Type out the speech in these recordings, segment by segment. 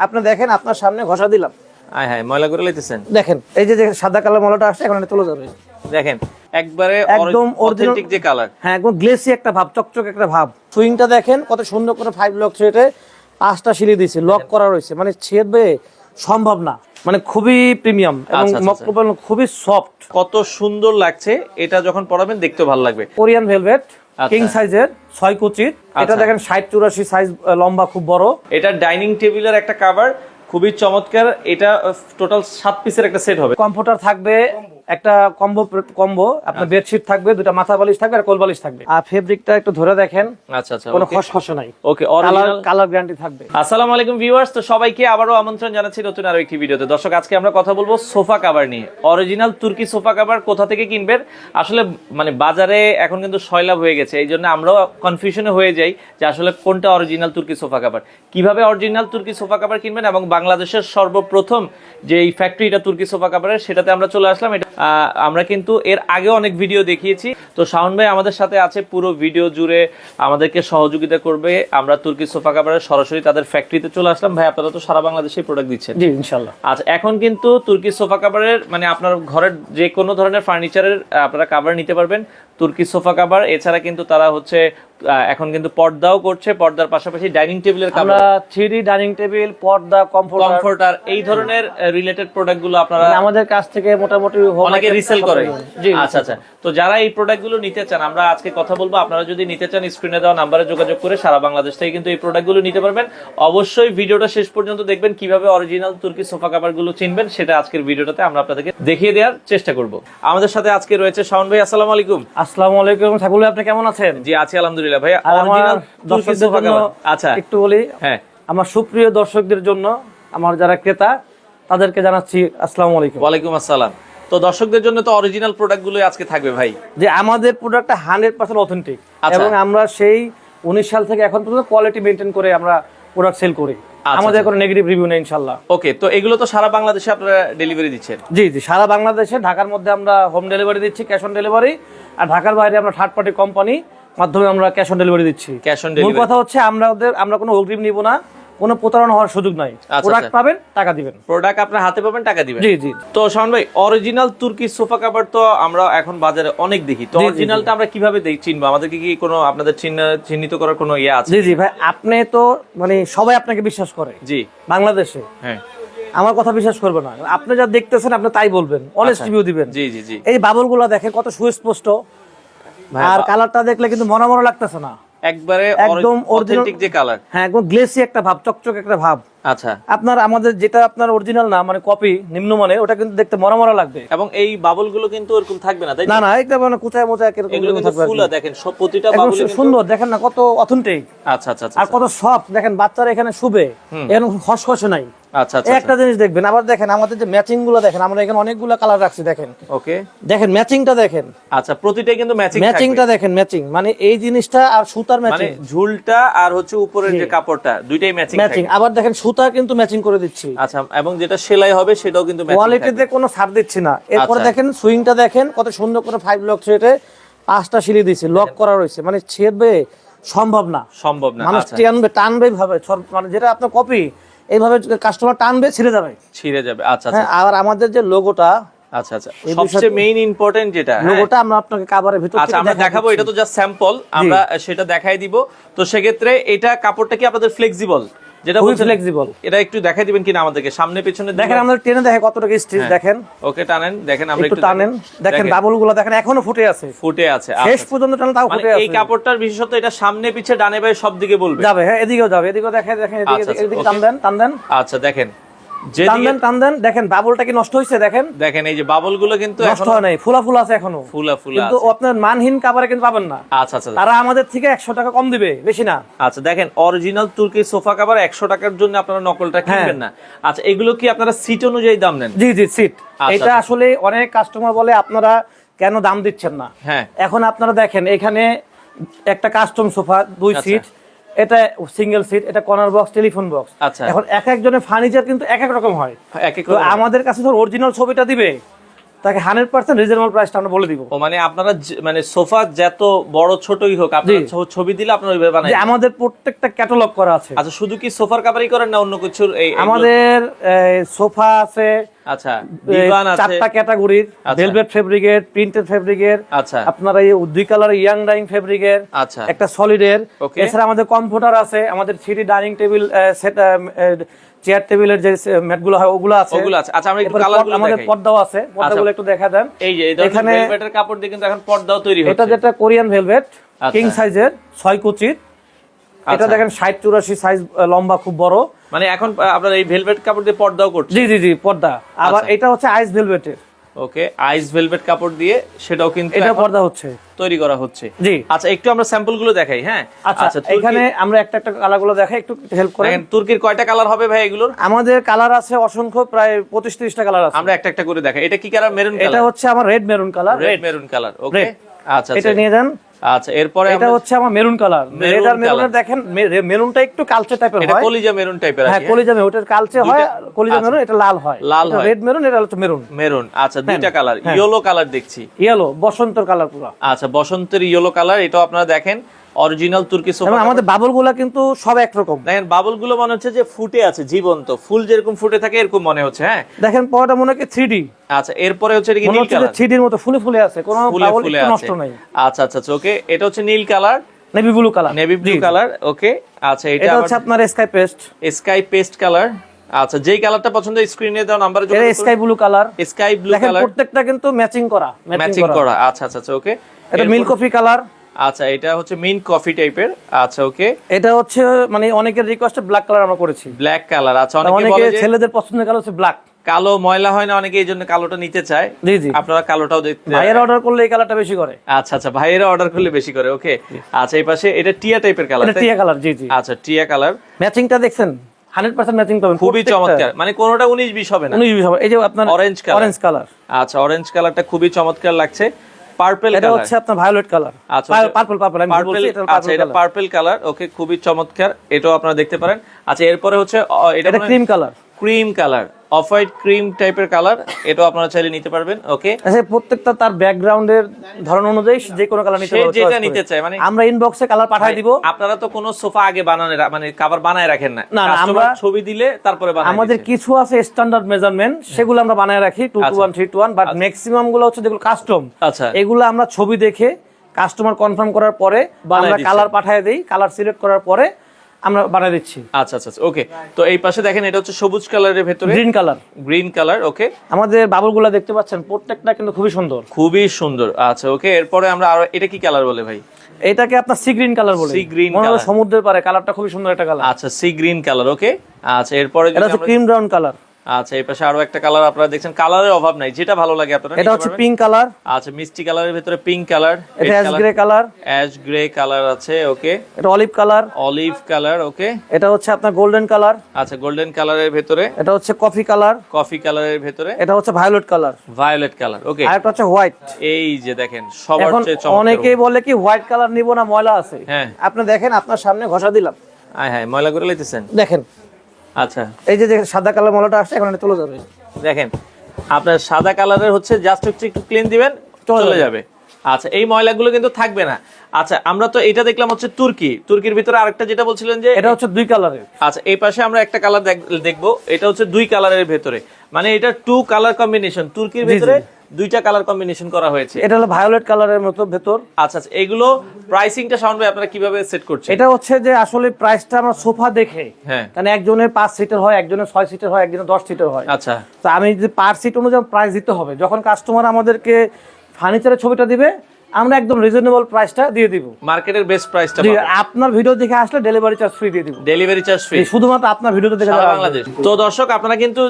আপনি দেখেন আপনার সামনে ঘষা দিলাম। আয় হায় ময়লা করে লাইতেছেন। দেখেন এই যে সাদা কালার ময়লাটা আসছে এখন এটা তুলে যাবে। দেখেন একবারে একদম অথেন্টিক যে কালার। হ্যাঁ একদম গ্লেসি একটা ভাব, চকচক একটা ভাব। সুইংটা দেখেন কত সুন্দর করে 5 লক থ্রেডে 5টা সিলি দিয়েছে, লক করা রয়েছে, মানে ছেদবে সম্ভব না, মানে খুবই প্রিমিয়াম এবং মকবল খুবই সফট। কত সুন্দর লাগছে, এটা যখন পরাবেন দেখতেও ভালো লাগবে। কোরিয়ান ভেলভেট কিং সাইজের 6 কুচির, এটা দেখেন 60-84 সাইজ, লম্বা খুব বড়। এটা ডাইনিং টেবিলের একটা কভার, খুবই চমৎকার। এটা টোটাল 7 পিসের একটা সেট হবে। কমফোর্টার থাকবে, একটা কম্বো আপনার বেডশিট থাকবে, দুটো মাথা বালিশ থাকবে আর কোল বালিশ থাকবে। আর ফেব্রিকটা একটু ধরে দেখেন, আচ্ছা আচ্ছা, কোনো খসখসে নাই। ওকে, অরিজিনাল কালার গ্যারান্টি থাকবে। আসসালামু আলাইকুম ভিউয়ার্স, তো সবাইকে আবারো আমন্ত্রণ জানাচ্ছি নতুন আরো একটি ভিডিওতে। দর্শক, আজকে আমরা কথা বলবো সোফা কভার নিয়ে। অরিজিনাল তুর্কি সোফা কভার কোথা থেকে কিনবেন, আসলে মানে বাজারে এখন কিন্তু সয়লাভ হয়ে গেছে, এই জন্য আমরাও কনফিউশনে হয়ে যাই যে আসলে কোনটা অরিজিনাল তুর্কি সোফা কভার, কিভাবে অরিজিনাল তুর্কি সোফা কভার কিনবেন। এবং বাংলাদেশের সর্বপ্রথম যে এই ফ্যাক্টরিটা তুর্কি সোফা কভারের, সেটাতে আমরা চলে আসলাম। এটা আমরা কিন্তু এর আগে অনেক ভিডিও দেখিয়েছি। তো শাওন ভাই আমাদের সাথে আছে, পুরো ভিডিও জুড়ে আমাদেরকে সহযোগিতা করবে। আমরা তুর্কি সোফা কভারের সরাসরি তাদের ফ্যাক্টরিতে চলে আসলাম। ভাই, আপনারা তো সারা বাংলাদেশে প্রোডাক্ট দিচ্ছেন? জি ইনশাআল্লাহ। আচ্ছা, এখন কিন্তু তুর্কি সোফা কভারের মানে আপনার ঘরের যে কোনো ধরনের ফার্নিচারের আপনারা কভার নিতে পারবেন তুর্কি সোফা কভার। এছাড়া কিন্তু তারা হচ্ছে এখন কিন্তু পর্দাও করছে, পর্দার পাশাপাশি ডাইনিং টেবিলের কভার, আমরা 3D ডাইনিং টেবিল, পর্দা, কমফোর্টার এই ধরনের রিলেটেড প্রোডাক্টগুলো আপনারা আমাদের কাছ থেকে মোটামুটি অনেকে রিসেল করে। আচ্ছা আচ্ছা, তো যারা এই প্রোডাক্টগুলো নিতে চান, আমরা আজকে কথা বলবো। আপনারা যদি নিতে চান স্ক্রিনে দেওয়া নাম্বারে যোগাযোগ করে সারা বাংলাদেশ থেকে কিন্তু এই প্রোডাক্টগুলো নিতে পারবেন। অবশ্যই ভিডিওটা শেষ পর্যন্ত দেখবেন, কিভাবে অরিজিনাল তুর্কি সোফা কভারগুলো চিনবেন সেটা আজকের ভিডিওটাতে আমরা আপনাদেরকে দেখিয়ে দেওয়ার চেষ্টা করব। আমাদের সাথে আজকে রয়েছে শাওন ভাই। আসসালামু আলাইকুম। আসসালামু আলাইকুম সাকুল ভাই, আপনি কেমন আছেন? জি আছি আলহামদুলিল্লাহ। ভাই, অরিজিনাল তুর্কি সোফা কভার, আচ্ছা একটু বলি। হ্যাঁ, আমার সুপ্রিয় দর্শকদের জন্য, আমার যারা ক্রেতা তাদেরকে জানাচ্ছি আসসালামু আলাইকুম। ওয়ালাইকুম আসসালাম। তো দর্শকদের জন্য তো অরিজিনাল প্রোডাক্টগুলোই আজকে থাকবে ভাই। যে আমাদের প্রোডাক্টটা 100% অথেন্টিক, এবং আমরা সেই 19 সাল থেকে এখন পর্যন্ত কোয়ালিটি মেইনটেইন করে আমরা প্রোডাক্ট সেল করি। আমাদের কোনো নেগেটিভ রিভিউ নেই ইনশাআল্লাহ। ওকে, তো এগুলো তো সারা বাংলাদেশে আপনারা ডেলিভারি দিচ্ছেন? জি জি, সারা বাংলাদেশে। ঢাকার মধ্যে আমরা হোম ডেলিভারি দিচ্ছি, ক্যাশ অন ডেলিভারি। আর ঢাকার বাইরে আমরা থার্ড পার্টি কোম্পানি মাধ্যমে আমরা ক্যাশ অন ডেলিভারি দিচ্ছি। ক্যাশ অন ডেলিভারি, মূল কথা হচ্ছে আমরা কোনো অগ্রিম নিব না, কোনো প্রতারণা হওয়ার সুযোগ নাই। প্রোডাক্ট পাবেন, টাকা দিবেন, প্রোডাক্ট আপনার হাতে পাবেন, টাকা দিবেন। জি জি। তো শাওন ভাই, অরিজিনাল তুর্কি সোফা কভার তো আমরা এখন বাজারে অনেক দেখি, তো অরিজিনালটা আমরা কিভাবে চিনবো? আমাদেরকে কি কোনো আপনাদের চিহ্নিত করার কোনো ইয়ে আছে? জি জি ভাই, আপনি তো মানে সবাই আপনাকে বিশ্বাস করে জি বাংলাদেশে। হ্যাঁ, আমার কথা বিশ্বাস করবে না, আপনি যা দেখতেছেন আপনি তাই বলবেন, অনেস্ট রিভিউ দিবেন। জি জি জি। এই বাবলগুলো দেখেন কত সুস্পষ্ট, আর কালারটা দেখলে কিন্তু মনে মনে লাগতেছে না, একবারে একদম অথেন্টিক যে কালার। হ্যাঁ একদম গ্লেসি একটা ভাব, চকচক একটা ভাব। আচ্ছা, আপনার আমাদের যেটা আপনার অরিজিনাল না, মানে কপি নিম্নমানের, ওটা কিন্তু দেখতে মরা লাগবে। এবং এই বাবলগুলো কিন্তু এরকম থাকবে না, তাই না না, এটা মানে কোথায় মোচায় এগুলো কিন্তু ফুলা, দেখেন সব প্রতিটা বাবল সুন্দর, দেখেন না কত অথেন্টিক। আচ্ছা আচ্ছা, আর কত সফট, দেখেন বাচ্চারা এখানে শুবে, এখানে খসখসে নাই। আচ্ছা আচ্ছা, একটা জিনিস দেখবেন, আবার দেখেন আমাদের যে ম্যাচিং গুলো দেখেন, আমরা এখানে অনেকগুলো কালার রাখছি, দেখেন। ওকে, দেখেন ম্যাচিংটা দেখেন। আচ্ছা, প্রতিটাই কিন্তু ম্যাচিংটা দেখেন, ম্যাচিং মানে এই জিনিসটা আর সুতার ম্যাচিং, মানে ঝুলটা আর হচ্ছে উপরের যে কাপড়টা দুইটাই ম্যাচিং। আবার দেখেন সুতা কিন্তু ম্যাচিং করে দিচ্ছি। আচ্ছা, এবং যেটা সেলাই হবে সেটাও কিন্তু ম্যাচিং, কোয়ালিটিতে কোনো ছাড় দিচ্ছি না। এরপরে দেখেন সুইংটা দেখেন কত সুন্দর করে 5 লক থ্রেডে 5টা সিলি দিয়েছে, লক করা রয়েছে, মানে ছেদবে সম্ভব না। মানুষ টানবে ভাবে, মানে যেটা আপনার কপি এইভাবে কাস্টমার টানবে, ছিঁড়ে যাবে। আচ্ছা আচ্ছা। আর আমাদের যে লোগোটা, আচ্ছা আচ্ছা, সবচেয়ে মেইন ইম্পর্টেন্ট যেটা লোগোটা আমরা আপনাকে কভারের ভিতর থেকে আমরা দেখাবো। এটা তো জাস্ট স্যাম্পল, আমরা সেটা দেখাই দিব। তো সেক্ষেত্রে এটা কাপড়টা কি আপনাদের ফ্লেক্সিবল? যেটা ফ্লেক্সিবল, এটা একটু দেখাই দিবেন কিনা আমাদেরকে, সামনে পেছনে দেখেন। আমরা টেনে দেখে কতটুকু স্টিচ দেখেন। ওকে, টানেন, দেখেন, আমরা একটু টানেন, দেখেন বাবলগুলো দেখেন এখনো ফুটে আছে। শেষ পর্যন্ত টানেন, তাও ফুটে আছে। এই কাপড়টার বিশেষত্ব এটা সামনে পিছে ডানে বামে সব দিকে বলবে যাবে। হ্যাঁ, এদিকেও যাবে, এদিকেও দেখেন, এদিকে টান দেন। আচ্ছা, দেখেন টান দেন, দেখেন বাবলটা কি নষ্ট হইছে? দেখেন এই যে বাবলগুলো কিন্তু নষ্ট হয় নাই, ফুলা আছে এখনো, কিন্তু আপনার মানহীন কভারে কিন্তু পাবেন না। আচ্ছা আচ্ছা, তারা আমাদের থেকে 100 টাকা কম দিবে, বেশি না। আচ্ছা, দেখেন অরিজিনাল তুর্কি সোফা কভার 100 টাকার জন্য আপনারা নকলটা কিনবেন না। আচ্ছা, এগুলো কি আপনারা সিট অনুযায়ী দাম নেন? জি জি, সিট। এটা আসলে অনেক কাস্টমার বলে আপনারা কেন দাম দিচ্ছেন না। হ্যাঁ, এখন আপনারা দেখেন এখানে একটা কাস্টম সোফা 2 সিট, এটা সিঙ্গেল সিট, এটা কর্নার বক্স, টেলিফোন বক্স। আচ্ছা, এখন এক একজনের ফার্নিচার কিন্তু এক এক রকম হয়। আমাদের কাছে ধর অরিজিনাল ছবিটা দিবে, তাকে 100% রিজনেবল প্রাইসটা আমরা বলে দিব। ও মানে আপনারা মানে সোফা যত বড় ছোটই হোক আপনারা ছবি দিলে আপনারা ওইভাবে বানাই দেন? আমাদের প্রত্যেকটা ক্যাটালগ করা আছে। আচ্ছা, শুধু কি সোফার কভারই করেন না অন্য কিছু? আমাদের সোফা আছে, আচ্ছা, ডিভান আছে, 4টা ক্যাটাগরির, ভেলভেট ফেব্রিকের, প্রিন্টেড ফেব্রিকের, আচ্ছা, আপনার এই 2 কালার ইয়াং ডাইং ফেব্রিকের, আচ্ছা, একটা সলিডের। এছাড়া আমাদের কমফোর্টার আছে, আমাদের 3D dining table set, chair টেবিলের যে ম্যাটগুলো হয় ওগুলো আছে। আচ্ছা, আমরা একটু কালারগুলো দেখাই। আমাদের পর্দাও আছে, পর্দাগুলো একটু দেখা দেন। এই যে এখানে ভেলভেটের কাপড় দিয়ে কিন্তু এখন পর্দাও তৈরি হচ্ছে। এটা যেটা কোরিয়ান ভেলভেট কিং সাইজের 6 কুচির, এটা দেখেন 60-84 সাইজ লম্বা, খুব বড়। মানে এখন আপনারা এই ভেলভেট কাপড় দিয়ে পর্দাও করছেন? জি জি জি, পর্দা। আবার এটা হচ্ছে আইস ভেলভেটের। ওকে, আইস ভেলভেট কাপড় দিয়ে সেটাও কিন্তু এটা পর্দা হচ্ছে, তৈরি করা হচ্ছে। জি। আচ্ছা, একটু আমরা স্যাম্পল গুলো দেখাই। হ্যাঁ, আচ্ছা, এখানে আমরা একটা একটা কালার গুলো দেখাই, একটু হেল্প করেন। দেখেন তুর্কির কয়টা কালার হবে ভাই এগুলোর? আমাদের কালার আছে অসংখ্য, প্রায় 25-30টা কালার আছে। আমরা একটা একটা করে দেখাই। এটা কি কালার? Maroon colour. এটা হচ্ছে আমার red maroon colour. Red maroon colour, okay. আচ্ছা, এটা নিয়ে যান। আচ্ছা, এরপরে এটা হচ্ছে আমার মেরুন কালার। রেড আর মেরুনের দেখেন, মেরুনটা একটু কালচে টাইপের হয়। এটা কলিজা মেরুন টাইপের আছে। হ্যাঁ, কলিজা মেরুন, ওটার কালচে হয়, কলিজা মেরুন, এটা লাল হয়। লাল হয়। রেড মেরুন, এটা হচ্ছে মেরুন। মেরুন, আচ্ছা, দুইটা কালার। ইয়েলো কালার দেখছি। ইয়েলো, বসন্তের কালার পুরো। আচ্ছা, বসন্তের ইয়েলো কালার। এটা আপনারা দেখেন অরিজিনাল তুর্কি সোফা। এবং আমাদের বাবলগুলো কিন্তু সব একরকম। দেখেন বাবল গুলো মনে হচ্ছে যে ফুটে আছে, জীবন্ত ফুল যেরকম ফুটে থাকে এরকম মনে হচ্ছে। হ্যাঁ, দেখেন পরটা মনে হয় 3D। আচ্ছা, এরপরে হচ্ছে এটা কি নীল কালার? 3D এর মতো ফুলে ফুলে আছে, কোনো বাবল একটু নষ্ট নাই। আচ্ছা আচ্ছা, ওকে। এটা হচ্ছে নীল colour, navy blue colour. Navy blue colour, okay. আচ্ছা, এটা হচ্ছে আপনার sky paste. Sky paste colour. আচ্ছা, যেই কালারটা পছন্দ স্ক্রিনে দাও নাম্বারে যোগাযোগ করুন। Sky blue colour. Sky blue colour, দেখেন প্রত্যেকটা কিন্তু ম্যাচিং করা। আচ্ছা আচ্ছা, ওকে। এটা মিল্ক কফি কালার। আচ্ছা, এটা হচ্ছে মিন্ট কফি টাইপের। আচ্ছা, ওকে। এটা হচ্ছে মানে অনেকের রিকোয়েস্টে ব্ল্যাক কালার আমরা করেছি। ব্ল্যাক কালার, আচ্ছা। অনেকে বলে যে ছেলেদের পছন্দের কালার হচ্ছে ব্ল্যাক। কালো ময়লা হয় না অনেকে, এইজন্য কালোটা নিতে চায়। জি জি, আপনারা কালোটাও দেখতে। ভাইয়ের অর্ডার করলে এই কালারটা বেশি করে। আচ্ছা আচ্ছা, ভাইয়েরা অর্ডার করলে বেশি করে, ওকে। আচ্ছা, এই পাশে এটা টিয়া টাইপের কালার। এটা টিয়া কালার, জি জি। আচ্ছা, টিয়া কালার। ম্যাচিংটা দেখছেন, 100% ম্যাচিং পাবেন, খুবই চমৎকার। মানে কোনোটা 19-20 হবে না। 19-20 হবে। এই যে আপনার অরেঞ্জ কালার। আচ্ছা, অরেঞ্জ কালারটা খুবই চমৎকার লাগছে। পার্পল কালার, এটা হচ্ছে আপনার ভায়োলেট কালার। আচ্ছা, পার্পল আমি বলছি, এটা আচ্ছা, এটা পার্পল কালার, ওকে, খুবই চমৎকার। এটাও আপনারা দেখতে পারেন। আচ্ছা, এরপরে হচ্ছে এটা cream colour. Cream colour, off white cream টাইপের কালার। এটাও আপনারা চাইলে নিতে পারবেন, ওকে। আচ্ছা, প্রত্যেকটা তার ব্যাকগ্রাউন্ডের ধরন অনুযায়ী যে কোনো কালার নিতে পারবেন, যেটা নিতে চাই। মানে আমরা ইনবক্সে কালার পাঠিয়ে দিব। আপনারা তো কোনো সোফা আগে বানানো মানে কভার বানায় রাখেন না, না, আমরা ছবি দিলে তারপরে বানাই। আমাদের কিছু আছে স্ট্যান্ডার্ড মেজারমেন্ট, সেগুলো আমরা বানায় রাখি 2:1 3:1, বাট ম্যাক্সিমাম গুলো হচ্ছে যেগুলো কাস্টম। আচ্ছা, এগুলো আমরা ছবি দেখে কাস্টমার কনফার্ম করার পরে আমরা কালার পাঠিয়ে দেই, কালার সিলেক্ট করার পরে আমরা বানিয়ে দিচ্ছি। আচ্ছা আচ্ছা, ওকে। তো এই পাশে দেখেন, এটা হচ্ছে সবুজ কালারের ভেতরে গ্রিন কালার, ওকে। আমাদের বাবলগুলো দেখতে পাচ্ছেন, প্রত্যেকটা কিন্তু খুবই সুন্দর, খুবই সুন্দর। আচ্ছা, ওকে। এরপরে আমরা আর এটা কি কালার বলে ভাই? এটাকে আপনার সি গ্রিন কালার বলে। সি গ্রিন কালার, সমুদ্রের পারে কালারটা খুবই সুন্দর একটা কালার। আচ্ছা, সি গ্রিন কালার, ওকে। আচ্ছা, এরপরে এটা হচ্ছে ক্রিম ব্রাউন কালার। আচ্ছা, এই পাশে আরো একটা কালার আপনারা দেখছেন, কালারের অভাব নাই, যেটা ভালো লাগে আপনারা। এটা হচ্ছে পিঙ্ক কালার। আচ্ছা, মিষ্টি কালারের ভিতরে পিঙ্ক কালার। এটা ash grey colour. Ash grey colour আছে, ওকে। এটা অলিভ কালার। অলিভ কালার, ওকে। এটা হচ্ছে আপনার গোল্ডেন কালার। আচ্ছা, গোল্ডেন কালারের ভিতরে। এটা হচ্ছে কফি কালার। কফি কালারের ভিতরে। এটা হচ্ছে ভায়োলেট কালার। ভায়োলেট কালার, ওকে। আর একটা হচ্ছে হোয়াইট। এই যে দেখেন, সবার চেয়ে চমৎকার। অনেকেই বলে কি হোয়াইট কালার নিব না, ময়লা আছে। হ্যাঁ, আপনি দেখেন, আপনার সামনে ঘষা দিলাম, আয় হায়, ময়লা করে লাইতেছেন। দেখেন। আচ্ছা, এই যে সাদা কালার ময়লাটা আসছে, এখন এটা চলে যাবে। দেখেন, আপনার সাদা কালারের হচ্ছে জাস্ট একটু ক্লিন দিবেন, চলে যাবে। আচ্ছা, এই ময়লাগুলো কিন্তু থাকবে না। আচ্ছা, আমরা তো এটা দেখলাম হচ্ছে তুর্কির ভিতরে আরেকটা যেটা বলছিলেন যে এটা হচ্ছে 2 কালারের। আচ্ছা, এই পাশে আমরা একটা কালার দেখবো, এটা হচ্ছে 2 কালারের ভেতরে, মানে এটা 2 কালার কম্বিনেশন। তুর্কির ভিতরে 2টা কালার কম্বিনেশন করা হয়েছে। এটা হলো ভায়োলেট কালারের মতো ভেতর। আচ্ছা আচ্ছা, এগুলো প্রাইসিংটা শাওন ভাই আপনারা কিভাবে সেট করছেন? এটা হচ্ছে যে আসলে প্রাইসটা আমরা সোফা দেখে, হ্যাঁ, কারণ একজনের 5 সিটের হয়, একজনের 6 সিটের হয়, একজনের 10 সিটের হয়। আচ্ছা, তো আমি যদি পার সিট অনুযায়ী প্রাইস দিতে হবে, যখন কাস্টমার আমাদেরকে ফার্নিচারের ছবিটা দিবে, আমরা একদম রিজনেবল প্রাইসটা দিয়ে দিব, মার্কেটের বেস্ট প্রাইসটা। আপনার ভিডিও দেখে আসলে ডেলিভারি চার্জ ফ্রি দিয়ে দিব। ডেলিভারি চার্জ ফ্রি শুধুমাত্র আপনার ভিডিওতে দেখে সারা বাংলাদেশ। তো দর্শক, আপনারা কিন্তু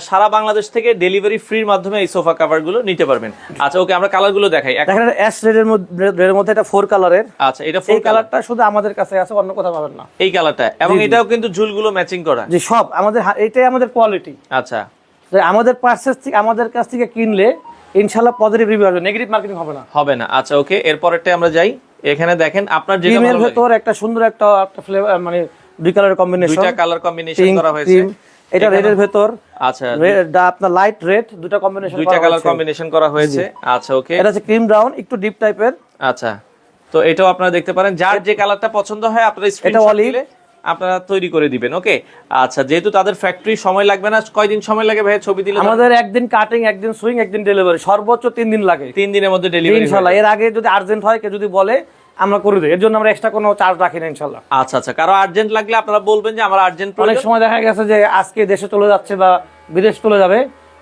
সারা বাংলাদেশ থেকে ডেলিভারি ফ্রির মাধ্যমে এই সোফা কভার গুলো নিতে পারবেন। আচ্ছা, ওকে, আমরা কালার গুলো দেখাই। দেখেন, অ্যাশ রেডের মধ্যে এটা 4 কালারের। আচ্ছা, এটা 4 কালারটা শুধু আমাদের কাছে আছে, অন্য কোথাও পাবেন না এই কালারটা। এবং এটাও কিন্তু ঝুলগুলো ম্যাচিং করা। জি, সব আমাদের, এটাই আমাদের কোয়ালিটি। আচ্ছা, আমাদের পার্সেস থেকে, আমাদের কাছ থেকে কিনলে ইনশাআল্লাহ পজিটিভ রিভিউ আসবে, নেগেটিভ মার্কেটিং হবে না। আচ্ছা, ওকে। এরপরটা আমরা যাই। এখানে দেখেন, আপনার যেটা ভালো লাগে, ভেতর একটা সুন্দর একটা ফ্লেভার, মানে 2 কালারের কম্বিনেশন, 2টা কালার কম্বিনেশন করা হয়েছে। এটা রেড এর ভেতর, আচ্ছা আপনার লাইট রেড, দুটো কালার কম্বিনেশন করা হয়েছে। আচ্ছা ওকে, এটা হচ্ছে ক্রিম ব্রাউন, একটু ডিপ টাইপের। আচ্ছা, তো এটাও আপনারা দেখতে পারেন, যার যে কালারটা পছন্দ হয় আপনারা স্ক্রিনশট দিলে আপনারা তৈরি করে দিবেন। ওকে, আচ্ছা, যেহেতু তাদের ফ্যাক্টরি সময় লাগবে না, কয়দিন সময় লাগে ভাই ছবি দিলে? আমাদের একদিন কাটিং, একদিন সুইং, একদিন ডেলিভারি, সর্বোচ্চ 3 দিন লাগে। 3 দিনের মধ্যে ডেলিভারি ইনশাআল্লাহ। এর আগে যদি আর্জেন্ট হয়, কেউ যদি বলে আমরা করে দিই, এর জন্য আমরা এক্সট্রা কোনো চার্জ রাখি না ইনশাআল্লাহ। আচ্ছা আচ্ছা, কারো আর্জেন্ট লাগলে আপনারা বলবেন যে আমার আর্জেন্ট প্রয়োজন। অনেক সময় দেখা গেছে যে আজকে দেশে চলে যাচ্ছে বা বিদেশ চলে যাবে,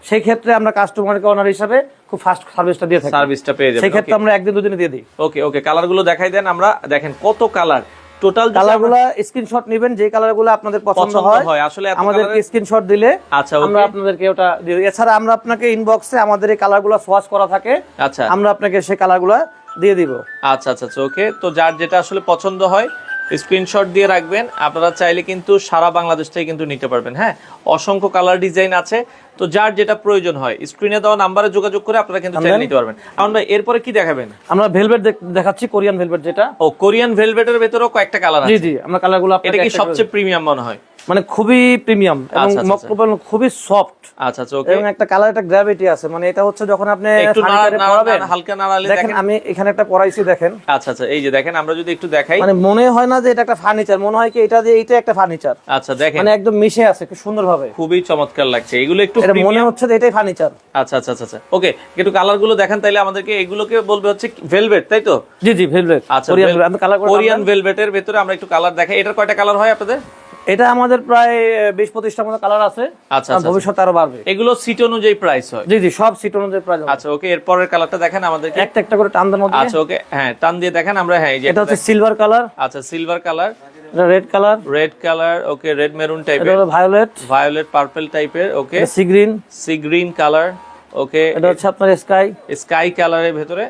সেই ক্ষেত্রে আমরা কাস্টমারকে অনার হিসাবে খুব ফাস্ট সার্ভিসটা দিয়ে থাকি, সার্ভিসটা পেয়ে যাবেন। সেই ক্ষেত্রে আমরা একদিন দুদিনে দিয়ে দিই। ওকে ওকে, কালারগুলো দেখাই দেন। আমরা দেখেন কত কালার, টোটাল কালারগুলো স্ক্রিনশট নেবেন, যে কালারগুলো আপনাদের পছন্দ হয় আসলে আমাদেরকে স্ক্রিনশট দিলে আচ্ছা আমরা আপনাদেরকে ওটা দিয়ে দিই। এছাড়া আমরা আপনাকে ইনবক্সে আমাদের এই কালারগুলো সোয়াচ করা থাকে, আচ্ছা আমরা আপনাকে সেই কালারগুলো দিয়ে দিব। আচ্ছা আচ্ছা ওকে, তো যার যেটা আসলে পছন্দ হয় স্ক্রিনশট দিয়ে রাখবেন। আপনারা চাইলে কিন্তু সারা বাংলাদেশ থেকে কিন্তু নিতে পারবেন। হ্যাঁ, অসংখ্য কালার ডিজাইন আছে, তো যার যেটা প্রয়োজন হয় স্ক্রিনে দেওয়া নাম্বারে যোগাযোগ করে আপনারা কিন্তু চাইলে নিতে পারবেন। আমরা এরপরে কি দেখাবেন? আমরা ভেলভেট দেখাচ্ছি, কোরিয়ান ভেলভেট, যেটা ও কোরিয়ান ভেলভেটের ভেতরেও কয়েকটা কালার আছে। জি জি, আমরা কালারগুলো এটা কি সবচেয়ে প্রিমিয়াম মনে হয়? মানে খুবই প্রিমিয়াম এবং মকবুল, খুবই সফট। আচ্ছা আচ্ছা ওকে, এবং একটা কালার, একটা গ্র্যাভিটি আছে, মানে এটা হচ্ছে যখন আপনি একটু পরাবেন, হালকা নাড়ালে দেখেন আমি এখানে একটা পরাইছি, দেখেন। আচ্ছা আচ্ছা, এই যে দেখেন, আমরা যদি একটু দেখাই, মানে মনে হয় না যে এটা একটা ফার্নিচার, মনে হয় কি এটা যে এইটা একটা ফার্নিচার। আচ্ছা দেখেন, মানে একদম মিশে আছে খুব সুন্দরভাবে, খুবই চমৎকার লাগছে। এগুলো একটু এটা মনে হচ্ছে যে এটাই ফার্নিচার। আচ্ছা আচ্ছা আচ্ছা ওকে, একটু কালারগুলো দেখেন তাইলে আমাদেরকে। এগুলোকে বলবে হচ্ছে ভেলভেট, তাই তো? জি জি, ভেলভেট। আচ্ছা, কোরিয়ান ভেলভেটের ভিতরে আমরা একটু কালার দেখাই। এটার কয়টা কালার হয় আপনাদের? এটা আমাদের প্রায় 20-25টার মতো কালার আছে। আচ্ছা, ভবিষ্যতে আরো বাড়বে। এগুলো সিট অনুযায়ী প্রাইস হয়? জি জি, সব সিট অনুযায়ী প্রাইস। আচ্ছা ওকে, এরপরের কালারটা দেখেন আমাদেরকে, একটা একটা করে টান দেন মধ্যে। আচ্ছা ওকে, হ্যাঁ টান দিয়ে দেখেন আমরা। হ্যাঁ, এই যে এটা হচ্ছে সিলভার কালার। আচ্ছা, সিলভার কালার, এটা রেড কালার, ওকে, রেড মেরুন এটা টাইপের, হলো ভায়োলেট পার্পল টাইপের, ওকে, সি গ্রিন কালার, ওকে, এটা হচ্ছে আপনার স্কাই কালারের ভিতরে।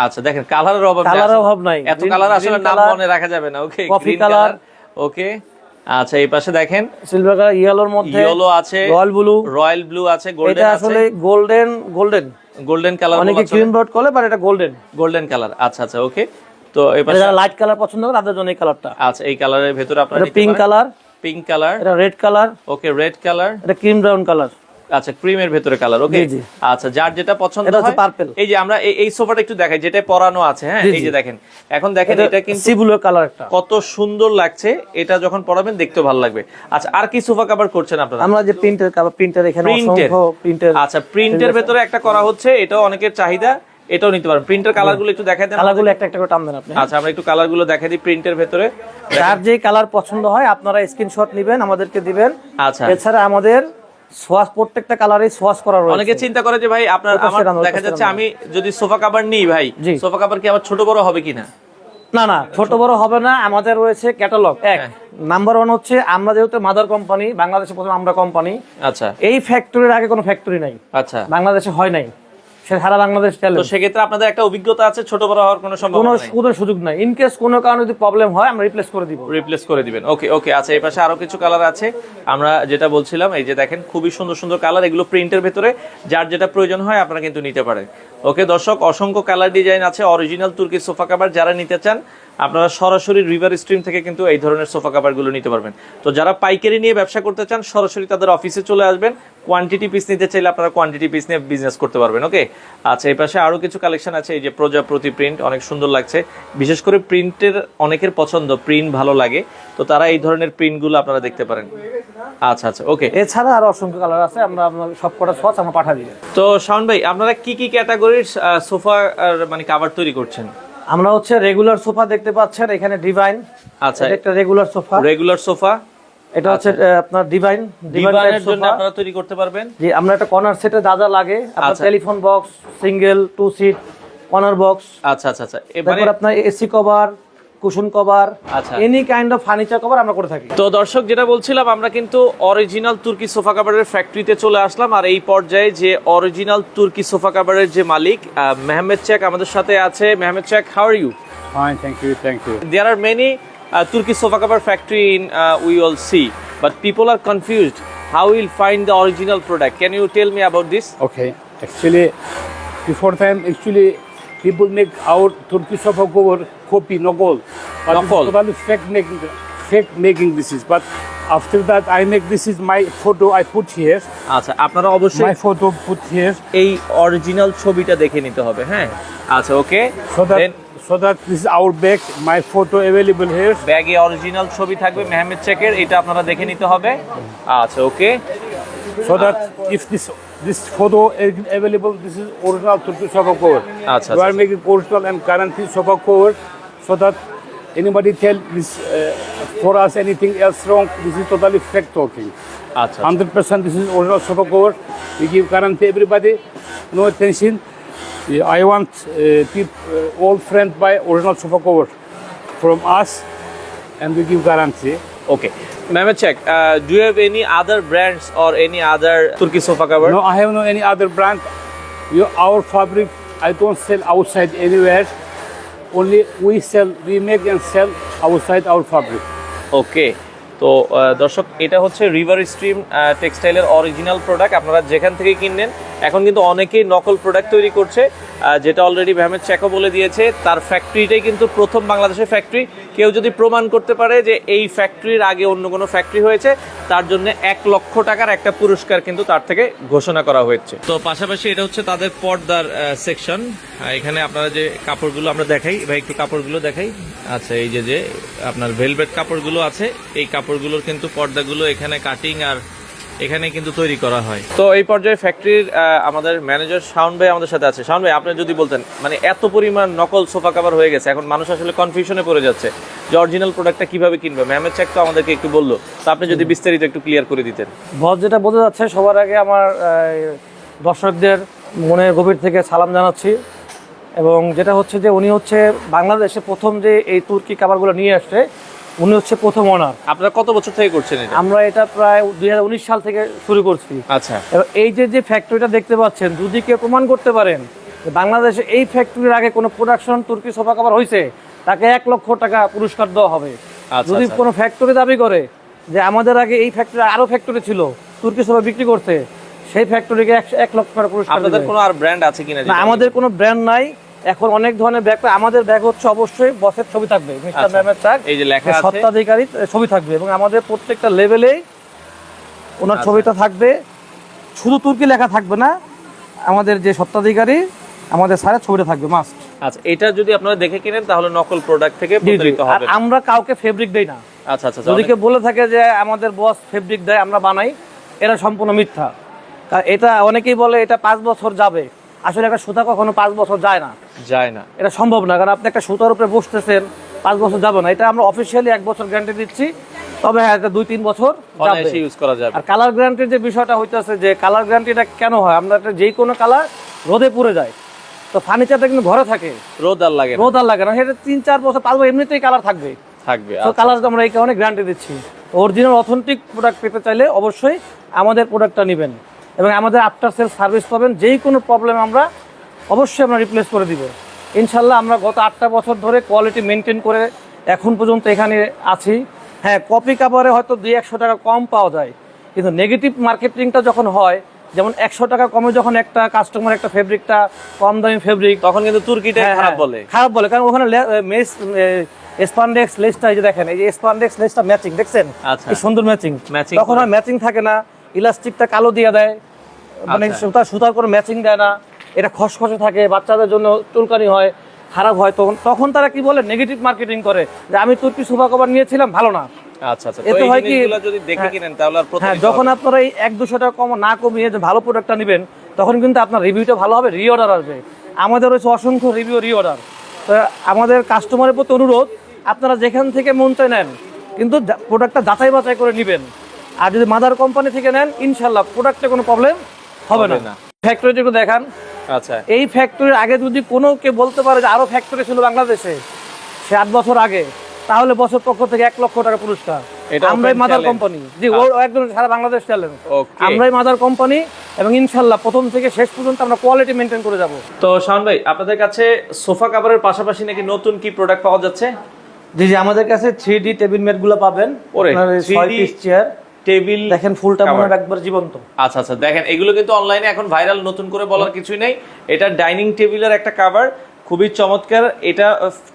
আচ্ছা দেখেন, কালারের অভাব নাই, এত কালার আসলে নাম মনে রাখা যাবে না। ওকে, কফি কালার, ওকে। আচ্ছা, এই পাশে দেখেন সিলভার কালার, ইয়েলোর মধ্যে ইয়েলো আছে, রয়্যাল ব্লু আছে, গোল্ডেন আছে। এটা আসলে গোল্ডেন কালার, অনেকে ক্রিম ডট করে, বাট এটা গোল্ডেন কালার। আচ্ছা আচ্ছা ওকে, তো এই পাশে যারা লাইট কালার পছন্দ করে তাদের জন্য এই কালারটা। আচ্ছা, এই কালারের ভিতরে আপনারা পিঙ্ক কালার, এটা রেড কালার, ওকে, রেড কালার, এটা ক্রিম ব্রাউন কালার। আচ্ছা, ক্রিমের ভিতরে কালার, ওকে। আচ্ছা, যার যেটা পছন্দ হয়। পার্পল। এই যে আমরা এই সোফাটা একটু দেখাই, যেটা পরানো আছে। হ্যাঁ, এই যে দেখেন, এখন দেখেন এটা কিন্তু সি ব্লু কালার, একটা কত সুন্দর লাগছে। এটা যখন পরাবেন দেখতেও ভালো লাগবে। আচ্ছা, আর কি সোফা কভার করছেন আপনারা? আমরা যে প্রিন্টার এখানে অসংখ্য প্রিন্টার। আচ্ছা, প্রিন্টের ভিতরে একটা করা হচ্ছে, এটাও অনেকের চাহিদা, এটাও নিতে পারেন। প্রিন্টার কালারগুলো একটু দেখাই দেন। কালারগুলো একটা একটা করে টান দেন আপনি। আচ্ছা, আমরা একটু কালারগুলো দেখাই দিই প্রিন্টের ভিতরে। যার যে কালার পছন্দ হয় আপনারা স্ক্রিনশট নেবেন, আমাদেরকে দিবেন। আচ্ছা, এছাড়া আমাদের সোয়াস, প্রত্যেকটা কালারে সোয়াস করা রয়েছে। অনেকে চিন্তা করে যে ভাই আপনার, আমার দেখা যাচ্ছে আমি যদি সোফা কভার নিই ভাই, সোফা কভার কি আবার ছোট বড় হবে কিনা? না, ছোট বড় হবে না। আমাদের রয়েছে ক্যাটালগ। নাম্বার 1 হচ্ছে আমরা যেহেতু মাদার কোম্পানি, বাংলাদেশে প্রথম আমরা কোম্পানি। আচ্ছা, এই ফ্যাক্টরির আগে কোনো ফ্যাক্টরি নাই। আচ্ছা, বাংলাদেশে হয় নাই, সারা বাংলাদেশ চলে। তো সেক্ষেত্রে আপনাদের একটা অভিজ্ঞতা আছে, ছোট বড় হওয়ার কোনো সম্ভাবনা নাই? কোনো সুযোগ নাই। ইন কেস কোনো কারণে যদি প্রবলেম হয় আমরা রিপ্লেস করে দিবেন। ওকে ওকে, আচ্ছা, এই পাশে আরো কিছু কালার আছে। আমরা যেটা বলছিলাম, এই যে দেখেন, খুবই সুন্দর সুন্দর কালার। এগুলো প্রিন্টের ভিতরে, যার যেটা প্রয়োজন হয় আপনারা কিন্তু নিতে পারেন। ওকে দর্শক, অসংখ্য কালার ডিজাইন আছে। অরিজিনাল তুর্কি সোফা কভার যারা নিতে চান, আপনারা সরাসরি রিভার স্ট্রিম থেকে কিন্তু এই ধরনের সোফা কভারগুলো নিতে পারবেন। তো যারা পাইকারি নিয়ে ব্যবসা করতে চান, সরাসরি তাদের অফিসে চলে আসবেন। কোয়ান্টিটি পিস নিতে চাইলে আপনারা কোয়ান্টিটি পিস নিয়ে বিজনেস করতে পারবেন। ওকে, আচ্ছা, এই পাশে আরো কিছু কালেকশন আছে। এই যে প্রজাপতি প্রিন্ট, অনেক সুন্দর লাগছে। বিশেষ করে প্রিন্টের অনেকের পছন্দ, প্রিন্ট ভালো লাগে, তো তারা এই ধরনের প্রিন্টগুলো আপনারা দেখতে পারেন। আচ্ছা আচ্ছা ওকে, এছাড়া আরো অসংখ্য কালার আছে, আমরা সবকটা সোয়াচ আমরা পাঠিয়ে দিই। তো শাওন ভাই, আপনারা কি কি ক্যাটাগরির সোফা মানে কভার তৈরি করছেন? আমরা হচ্ছে রেগুলার সোফা দেখতে পাচ্ছেন এখানে, ডিভাইন। আচ্ছা, এটা একটা রেগুলার সোফা। এটা হচ্ছে আপনার ডিভাইনের জন্য আপনারা তৈরি করতে পারবেন। জি, আমরা একটা কর্নার সেটে যা লাগে, আপনার telephone box, single 2 seat corner box. আচ্ছা আচ্ছা আচ্ছা, এবারে আপনার এসি কভার, কুশন কভার, আচ্ছা, any kind of furniture cover আমরা করে থাকি। তো দর্শক, যেটা বলছিলাম, আমরা কিন্তু অরিজিনাল তুর্কি সোফা কভারের ফ্যাক্টরিতে চলে আসলাম। আর এই পর্যায়ে যে অরিজিনাল তুর্কি সোফা কভারের যে মালিক মেহমেদ চেক আমাদের সাথে আছে। মেহমেদ চেক, how are you? Fine, thank you. There are many Turkish sofa cover factory in we all see, but people are confused. How will find the original product? Can you tell me about this? Okay, actually, before time, people make our Turkish sofa cover copy, no gold. But Nokol. totally fake making this is. But After that, I make this is my photo. I put here. আচ্ছা, আপনারা অবশ্যই My photo put here এই original ছবিটা দেখে নিতে হবে, হ্যাঁ। আচ্ছা, ওকে। so that this is our bag. My photo available here. ব্যাগে অরিজিনাল ছবি থাকবে মেহমেদ শেখের, এটা আপনারা দেখে নিতে হবে। আচ্ছা, ওকে। So that if this photo is available, this is original Turkish sofa cover. আচ্ছা, We are making original and guaranteed sofa cover, so that anybody tell this for us anything else wrong, this is totally fake talking. আচ্ছা, 100% this is original sofa cover. We give guarantee everybody, no attention. I want all friends buy original sofa cover from us, and we give guarantee. Okay. Mehmed Sheikh, do you have any other brands or any other Turkish sofa cover? No, I have no any other brand. Our fabric, I don't sell outside anywhere. Only we make and sell outside our fabric. ওকে। তো দর্শক, এটা হচ্ছে river stream টেক্সটাইলের original product. আপনারা যেখান থেকে কিনেন, এখন কিন্তু অনেকেই নকল প্রোডাক্ট তৈরি করছে, যেটা অলরেডি মেহমেদ শেখও বলে দিয়েছে। তার ফ্যাক্টরিটাই কিন্তু প্রথম বাংলাদেশের ফ্যাক্টরি। কেউ যদি প্রমাণ করতে পারে যে এই ফ্যাক্টরির আগে অন্য কোনো ফ্যাক্টরি হয়েছে, তার জন্য 1 লক্ষ টাকার একটা পুরস্কার কিন্তু তার থেকে ঘোষণা করা হয়েছে। তো পাশাপাশি এটা হচ্ছে তাদের পর্দার সেকশন। এখানে আপনারা যে কাপড়গুলো আমরা দেখাই, ভাই একটু কাপড়গুলো দেখাই। আচ্ছা, এই যে আপনার ভেলভেট কাপড়গুলো আছে, এই কাপড়গুলোর কিন্তু পর্দাগুলো এখানে কাটিং আর এখানে কিন্তু তৈরি করা হয়। তো এই পর্যায়ে ফ্যাক্টরির আমাদের ম্যানেজার শাওন ভাই আমাদের সাথে আছে। শাওন ভাই, আপনি যদি বলতেন, মানে এত পরিমাণ নকল সোফা কভার হয়ে গেছে, এখন মানুষ আসলে কনফিউশনে পড়ে যাচ্ছে যে অরিজিনাল প্রোডাক্টটা কিভাবে কিনবে। মেহমেদ শেখ তো আমাদেরকে একটু বললো, তো আপনি যদি বিস্তারিত একটু ক্লিয়ার করে দিতেন। বস যেটা বলতে যাচ্ছে, সবার আগে আমার দর্শকদের মনের গভীর থেকে সালাম জানাচ্ছি। এবং যেটা হচ্ছে যে উনি হচ্ছে বাংলাদেশে প্রথম যে এই তুর্কি কাভারগুলো নিয়ে আসছে, উনি হচ্ছে প্রথম ওনার। আপনারা কত বছর থেকে করছেন এটা? আমরা এটা প্রায় 2019 সাল থেকে শুরু করছি। আচ্ছা। এবং এই যে ফ্যাক্টরিটা দেখতে পাচ্ছেন, যদি কেউ প্রমাণ করতে পারেন যে বাংলাদেশে এই ফ্যাক্টরির আগে কোনো প্রোডাকশন তুর্কি সোফা কাভার হয়েছে, তাকে 1 লক্ষ টাকা পুরস্কার দেওয়া হবে। যদি কোনো ফ্যাক্টরি দাবি করে যে আমাদের আগে এই ফ্যাক্টরি আরো ফ্যাক্টরি ছিল তুর্কি সোফা বিক্রি করতে, সেই ফ্যাক্টরিকে 1 লক্ষ টাকা পুরস্কার। আপনাদের কোনো আর ব্র্যান্ড আছে কিনা? না, আমাদের কোনো ব্র্যান্ড নাই। এখন অনেক ধরনের ব্যাগ, আমাদের ব্যাগ হচ্ছে অবশ্যই বসের ছবি থাকবে, মিস্টার মেহমেদ শেখ, এই যে লেখা আছে সত্ত্বাধিকারী ছবি থাকবে, এবং আমাদের প্রত্যেকটা লেভেলেই ওনার ছবিটা থাকবে। শুধু তুর্কি লেখা থাকবে না, আমাদের যে সত্ত্বাধিকারী আমাদের স্যারের ছবিটা থাকবে মাস্ট। আচ্ছা, এটা যদি আপনারা দেখে কিনেন তাহলে নকল প্রোডাক্ট থেকে প্রতারিত আর হবেন। আমরা কাউকে ফেব্রিক দেই না। আচ্ছা আচ্ছা। যদি কেউ বলে থাকে যে আমাদের বস ফেব্রিক দেয়, আমরা বানাই, এটা সম্পূর্ণ মিথ্যা। এটা অনেকেই বলে এটা 5 বছর যাবে, আসলে একটা সুতা কখনো 5 বছর যায় না, এটা সম্ভব না। কারণ আপনি একটা সুতার উপরে বসতেছেন, 5 বছর যাবে না। এটা আমরা অফিসিয়ালি 1 বছর গ্যারান্টি দিচ্ছি, তবে হ্যাঁ, এটা 2-3 বছর অনায়াসে ইউজ করা যাবে। আর কালার গ্যারান্টির যে বিষয়টা হইতেছে, যে কালার গ্যারান্টিটা কেন হয়, আমরা যে কোনো কালার রোদে পুড়ে যায়, তো ফার্নিচারটা কিন্তু ঘরে থাকে, রোদ আর লাগে না, সেটা 3-4 বছর 5 বছর এমনিতেই কালার থাকবে। তো কালার আমরা এই কারণে গ্যারান্টি দিচ্ছি। অরিজিনাল অথেন্টিক প্রোডাক্ট পেতে চাইলে অবশ্যই আমাদের প্রোডাক্টটা নেবেন, এবং আমাদের আফটার সেল সার্ভিস পাবেন। যেই কোনো প্রবলেম আমরা অবশ্যই আমরা রিপ্লেস করে দিব ইনশাল্লাহ। আমরা গত 8টা বছর ধরে কোয়ালিটি মেনটেন করে এখন পর্যন্ত এখানে আছি। হ্যাঁ, কপি কাভারে হয়তো 200-100 টাকা কম পাওয়া যায়, কিন্তু নেগেটিভ মার্কেটিংটা যখন হয়, যেমন 100 টাকা কমে যখন একটা কাস্টমার একটা ফেব্রিকটা কম দামি ফেব্রিক, তখন কিন্তু তুর্কিটা খারাপ বলে। কারণ ওখানে স্পান্ডেক্স লেসটা, এই যে দেখেন, এই যে স্পান্ডেক্স লেসটা ম্যাচিং, দেখছেন কি সুন্দর ম্যাচিং। তখন আর ম্যাচিং থাকে না, ইলাস্টিকটা কালো দিয়ে দেয়, মানে সুতার কোনো ম্যাচিং দেয় না, এটা খসখসে থাকে, বাচ্চাদের জন্য চুলকানি হয়, খারাপ হয়। তখন তারা কি বলে, নেগেটিভ মার্কেটিং করে যে আমি তুর্কি সোফা কভার নিয়েছিলাম, ভালো না। আচ্ছা আচ্ছা। এতে হয় কি, যদি দেখে কিনেন তাহলে আর প্রতারিত হবেন। যখন আপনারা এই 100-200 টাকা কম না কমিয়ে যে ভালো প্রোডাক্টটা নেবেন, তখন কিন্তু আপনার রিভিউটা ভালো হবে, রিঅর্ডার আসবে। আমাদের হচ্ছে অসংখ্য রিভিউ রিঅর্ডার। তো আমাদের কাস্টমারের প্রতি অনুরোধ, আপনারা যেখান থেকে মন চায় নেন, কিন্তু প্রোডাক্টটা যাচাই বাছাই করে নেবেন। আর যদি মাদার কোম্পানি থেকে নেন, ইনশাল্লাহ প্রোডাক্টে কোনো প্রবলেম হবে না। ফ্যাক্টরিটা একটু দেখান। আচ্ছা, এই ফ্যাক্টরির আগে যদি কোনো কেউ বলতে পারে যে আরো ফ্যাক্টরি ছিল বাংলাদেশে 8 বছর আগে, তাহলে বছর পক্ষ থেকে 1 লক্ষ টাকা পুরস্কার। আমরাই মাদার কোম্পানি, জি, ও একদম সারা বাংলাদেশ চ্যালেঞ্জ, আমরাই মাদার কোম্পানি, এবং ইনশাল্লাহ প্রথম থেকে শেষ পর্যন্ত আমরা কোয়ালিটি মেনটেন করে যাব। তো শাওন ভাই, আপনাদের কাছে সোফা কাভারের পাশাপাশি নাকি নতুন কি প্রোডাক্ট পাওয়া যাচ্ছে? জি জি, আমাদের কাছে 3D টেবিল ম্যাট গুলো পাবেন, 6 পিস চেয়ার টেবিল, দেখেন ফুলটা মনে একবার জীবন্ত। আচ্ছা আচ্ছা, দেখেন এগুলো কিন্তু অনলাইনে এখন ভাইরাল, নতুন করে বলার কিছুই নেই। এটা ডাইনিং টেবিলের একটা কভার, খুবই চমৎকার। এটা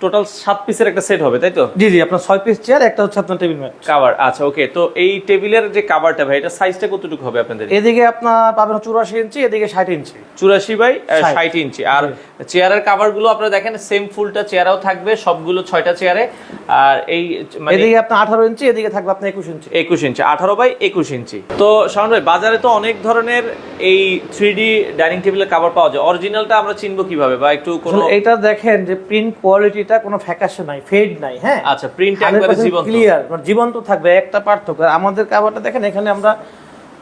টোটাল 7 পিসের একটা সেট হবে, তাই তো? জি জি, আপনার 6 পিস চেয়ার, একটা হচ্ছে আপনার টেবিল ম্যাট কভার। আচ্ছা, ওকে। তো এই টেবিলের যে কভারটা ভাই, এটা সাইজটা কতটুকু হবে আপনাদের? এদিকে আপনার পাবেন 84 ইঞ্চি, এদিকে 60 ইঞ্চি। 84 বাই 60 60 ইঞ্চি। আর চেয়ারের কভার গুলো আপনারা দেখেন সেম ফুলটা চেয়ারও থাকবে, সবগুলো 6টা চেয়ারে। আর এই মানে এদিকে আপনার 18 ইঞ্চি, এদিকে থাকবে আপনার 21 ইঞ্চি। 21 ইঞ্চি, 18 বাই 21 ইঞ্চি। তো শাওন ভাই, বাজারে তো অনেক ধরনের এই 3D ডাইনিং টেবিলের কভার পাওয়া যায়, অরিজিনালটা আমরা চিনবো কিভাবে? বা একটু কোনো এটা দেখেন যে প্রিন্ট কোয়ালিটিটা কোনো ফ্যাকাশে নাই, ফেড নাই। হ্যাঁ, আচ্ছা, প্রিন্ট একবারে জীবন্ত, ক্লিয়ার, মানে জীবন্ত থাকবে। একটা পার্থক্য, আমাদের কভারটা দেখেন এখানে আমরা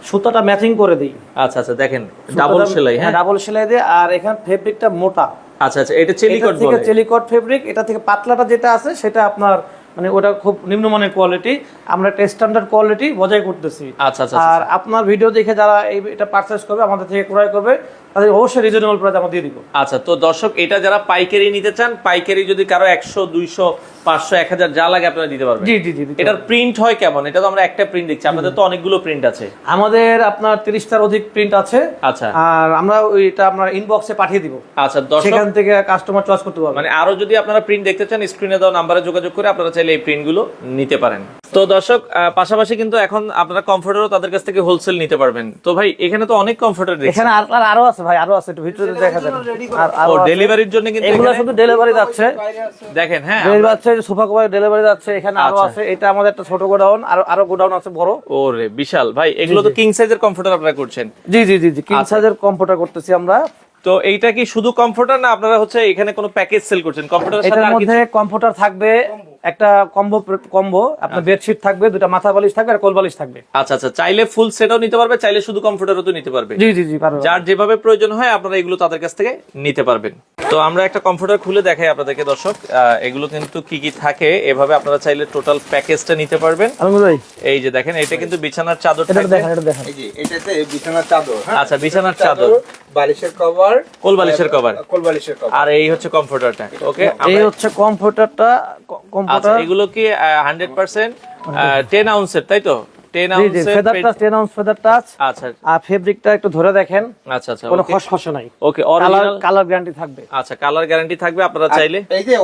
সুতাটা ম্যাচিং করে দিই। আচ্ছা আচ্ছা, দেখেন ডাবল সেলাই। হ্যাঁ, ডাবল সেলাই দিয়ে, আর এখানে ফেব্রিকটা মোটা। আচ্ছা আচ্ছা, এটা চেলিকট বলে। চেলিকট ফেব্রিক। এটা থেকে পাতলাটা যেটা আছে সেটা আপনার মানে ওটা খুব নিম্নমানের কোয়ালিটি, আমরা একটা স্ট্যান্ডার্ড কোয়ালিটি বজায় করতেছি। আচ্ছা আচ্ছা, আর আপনার ভিডিও দেখে যারা এটা পারচেজ করবে, আমাদের থেকে ক্রয় করবে, তাদের অবশ্যই রিজনেবল প্রাইস আমরা দিয়ে দিব। আচ্ছা, তো দর্শক, এটা যারা পাইকারি নিতে চান, পাইকারি যদি কারো 100 200 500 1000 যা লাগে আপনারা দিতে পারবেন। জি জি জি। এটার প্রিন্ট হয় কেমন? এটা তো আমরা একটা প্রিন্ট দেখছি, আপনাদের তো অনেকগুলো প্রিন্ট আছে। আমাদের আপনার 30টার অধিক প্রিন্ট আছে। আচ্ছা, আর আমরা এটা আপনার ইনবক্সে পাঠিয়ে দিব। আচ্ছা দর্শক, সেখান থেকে কাস্টমার চয়েস করতে পারবে। মানে আরো যদি আপনারা প্রিন্ট দেখতে চান, স্ক্রিনে দেওয়া নাম্বারে যোগাযোগ করে আপনারা চাইলে এই প্রিন্টগুলো নিতে পারেন। তো দর্শক, পাশাপাশি কিন্তু এখন আপনারা কমফোর্টারও তাদের কাছ থেকে হোলসেল নিতে পারবেন। তো ভাই, এখানে তো অনেক কমফোর্টার দেখছি। এখানে আরো আছে ভাই, আরো আছে, একটু ভিতরে দেখা যাবে। আর ও, ডেলিভারির জন্য কিন্তু এগুলো এখানে শুধু ডেলিভারি যাচ্ছে। দেখেন, হ্যাঁ, ডেলিভারি যাচ্ছে, সোফা কভার ডেলিভারি যাচ্ছে। এখানে আরো আচ্ছা। আছে, এটা আমাদের একটা ছোট গোডাউন, আরো গোডাউন আছে বড়। ওরে বিশাল ভাই, এগুলো তো কিং সাইজের কমফোর্টার আপনারা করছেন? জি জি জি জি, কিং সাইজের কম্পিউটার করতেছি আমরা। তো এইটা কি শুধু কমফোর্টার, না আপনারা হচ্ছে এখানে কোনো প্যাকেজ সেল করছেন কমফোর্টারের সাথে? এটার আর মধ্যে কম্পিউটার থাকবে, একটা কম্বো আপনার বেডশিট থাকবে, দুটো মাথা বালিশ থাকবে, আর কোল বালিশ থাকবে। আচ্ছা আচ্ছা, চাইলে ফুল সেটও নিতে পারবে, চাইলে শুধু কমফোর্টারও তো নিতে পারবে। জি জি জি, পারবে। যার যেভাবে প্রয়োজন হয় আপনারা এগুলো তাদের কাছ থেকে নিতে পারবেন। তো আমরা একটা কমফোর্টার খুলে দেখাই আপনাদেরকে দর্শক, এগুলো কিন্তু কি কি থাকে, এভাবে আপনারা চাইলে টোটাল প্যাকেজটা নিতে পারবেন। এই যে দেখেন, এটা কিন্তু বিছানার চাদর এটা থাকবে। দেখেন, এটা দেখেন, এই যে এটাতে বিছানার চাদর। হ্যাঁ, আচ্ছা, বিছানার চাদর, বালিশের কভার, কোল বালিশের কভার, কোল বালিশের কভার। আর এই হচ্ছে কমফোর্টারটা। ওকে, এই হচ্ছে কম্পিউটারটা। আচ্ছা, এগুলো কি 100% 10 আউন্সের, তাই তো? 10 জি জি, আউন্সের feather touch, 10 ounce feather touch. আচ্ছা আর ফেব্রিকটা একটু ধরে দেখেন, আচ্ছা আচ্ছা, কোনো খসখসে নাই। ওকে, অরিজিনাল কালার গ্যারান্টি থাকবে। আচ্ছা, কালার গ্যারান্টি থাকবে, আপনারা চাইলে। এই যে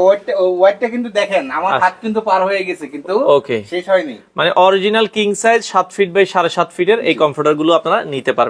ওয়েটটা কিন্তু দেখেন, আমার হাত কিন্তু পার হয়ে গেছে, কিন্তু ওকে, শেষ হয়নি। মানে original king size 7 feet by 7.5 ফিটের এই কমফোর্টার গুলো আপনারা নিতে পারবেন।